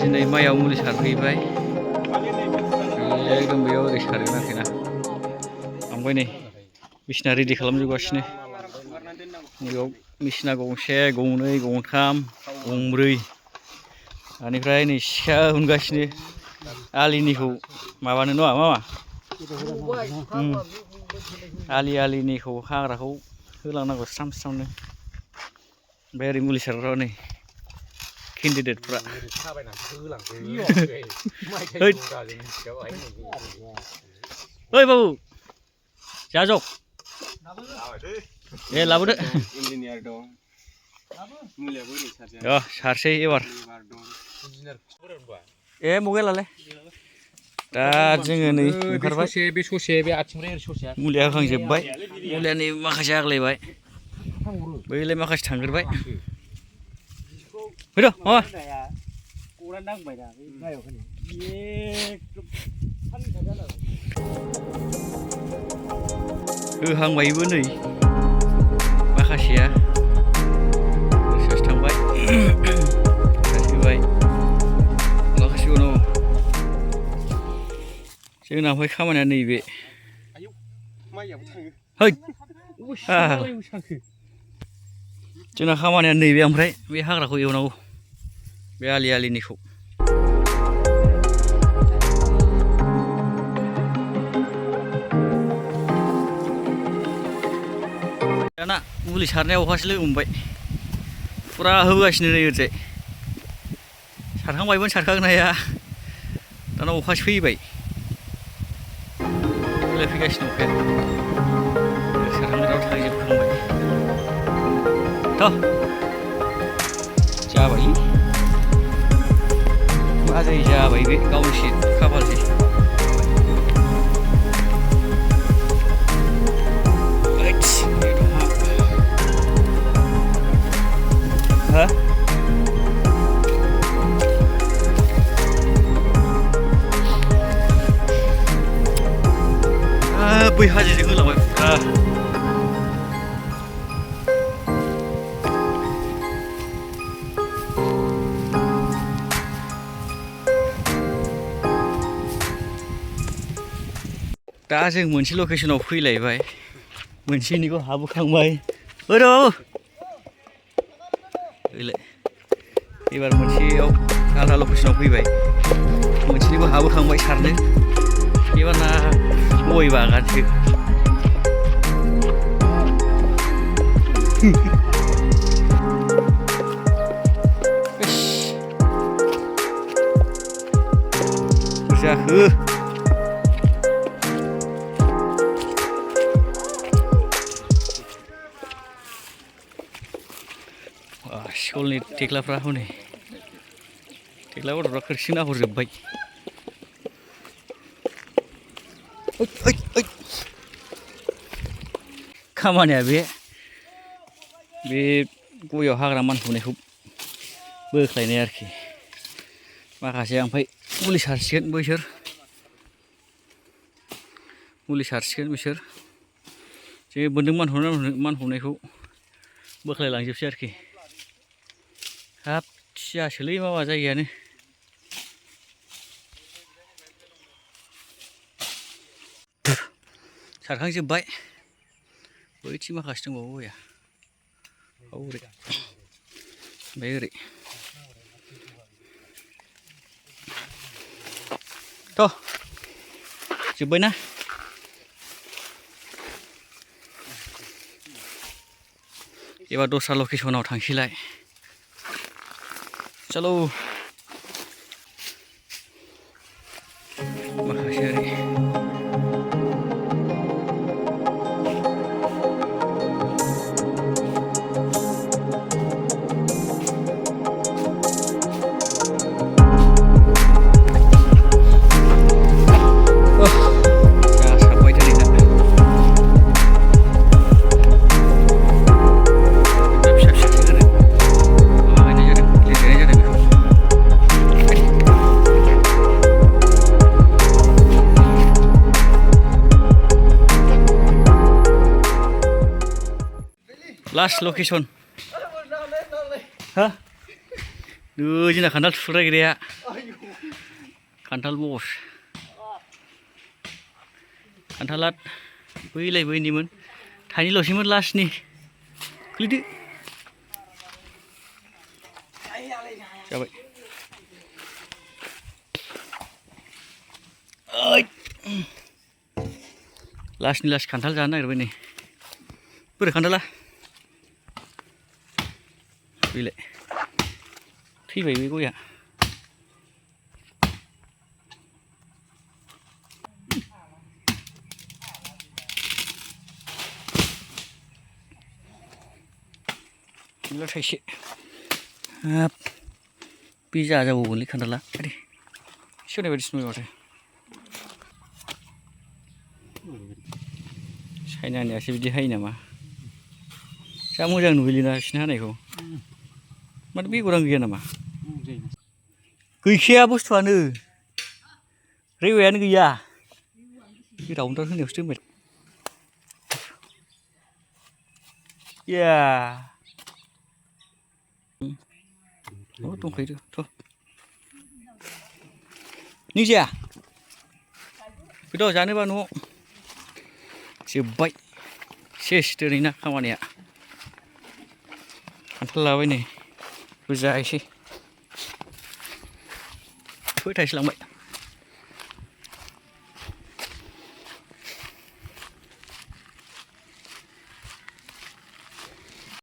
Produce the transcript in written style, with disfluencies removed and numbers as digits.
दिनै माइयाव मुलि सारहैबाय एकदम बेयाव ओरै सारगोन आरोखि ना ओमफ्राय नै बिसिना रेडि खालामजोबगासिनो बेयाव बिसिना गंसे गंनै गंथाम गंब्रै बेनिफ्राय नै सिखा उनगासिनो आलिनिखौ माबानो नङा मामा आलिनिखौ हाग्राखौ होलांनांगौ स्राम स्रामनो ओमफ्राय ओरै मुलि सारग्रा नै केन्डिडेटफ्रा ओइ बाबु जाजग ए लाबोदो सारसै एबार ए मगेलालाय दा जोङो नै ओंखारबाय बे ससे बे आथिंनिफ्राय ओरै ससेया मुलिया होखांजोब्बाय मुलिया नै माखासे आग्लायबाय बैलाय माखासे थांग्रोबाय फैद' मामा होहांबायबो नै माखासेया सोरसो थांबाय होबाय माखासे उनाव जोंना ओमफ्राय खामानिया नैबे जोंना खामानिया नैबे ओमफ्राय बे हाग्राखौ एवनांगौ बे आलिनिखौ दाना मुलि सारनायाव अखासो लोगो मोनबाय फुरा होगासिनो नै ओरैजाय सारखांबायमोन सारखांनो हाया दाना अखासो फैबाय फैगासिनो अखाया सारखांनायाव थांजोबखांबाय थ' जाबाय मा जायो जाबाय बे गावनिसो खाफालसै हा बै हाजोजों होलांबाय फुरा दा जों मोनसे लकेसनाव फैलायबाय मोनसेनिखौ हाबोखांबाय ओरै बाबु एबार मोनसेयाव आलदा लकेसनाव फैबाय मोनसेनिखौ हाबोखांबाय सारनो एबारना गय बागानसो जाखो स्कुलनि थेख्लाफ्रा हनै थेख्ला गथ'फ्रा खोरखि नाहरजोब्बाय खामानिया बे गयाव हाग्रा मानखौनायखौ बोख्लायनाय आरोखि माखासे ओमफ्राय मुलि सारसिगोन बिसोर जे बोन्दों मानहरनायखौ बोख्लायलांजोबसै आरोखि हाब जासोलै माबा जायगायानो सारखांजोब्बाय बैथिं माखासे दंबावो गया ओरै ओमफ्राय ओरै थ' जोब्बायना एबार दस्रा लकेसनाव थांसैलाय चलो माखासे ओरै लास्ट लकेसन हा जोंना खान्थाल थुख्रा गैया खान्थाल बस खान्थाला बैलाय बैनिमोन थाइनैल'सैमोन लास्टनि खोलैदो जाबाय लास्टनि लास्ट खान्थाल जानो नागिरबाय नै बोरै खान्थाला बैलाय थैबाय बे गया गैला थाइसे हाब बे जाजाबावगोनलै खान्थाला आरे सेवनाय बायदिसो नुबाय माथो चाइनानियासो बिदि हायो नामा जा मोजां नुयोलै ना बिसिनि हानायखौ माथो बेगरानो गैया नामा गैखाया बुस्थुआनो रेवायानो गैया बे राउन्डार होनायावसो दोनबाय या दंखायो थ' नों जाया फैद' जानोबा न'आव जोब्बाय सेस दिनैना खामानिया खान्थाल लाबाय नै जाहैसै थाइसे लांबाय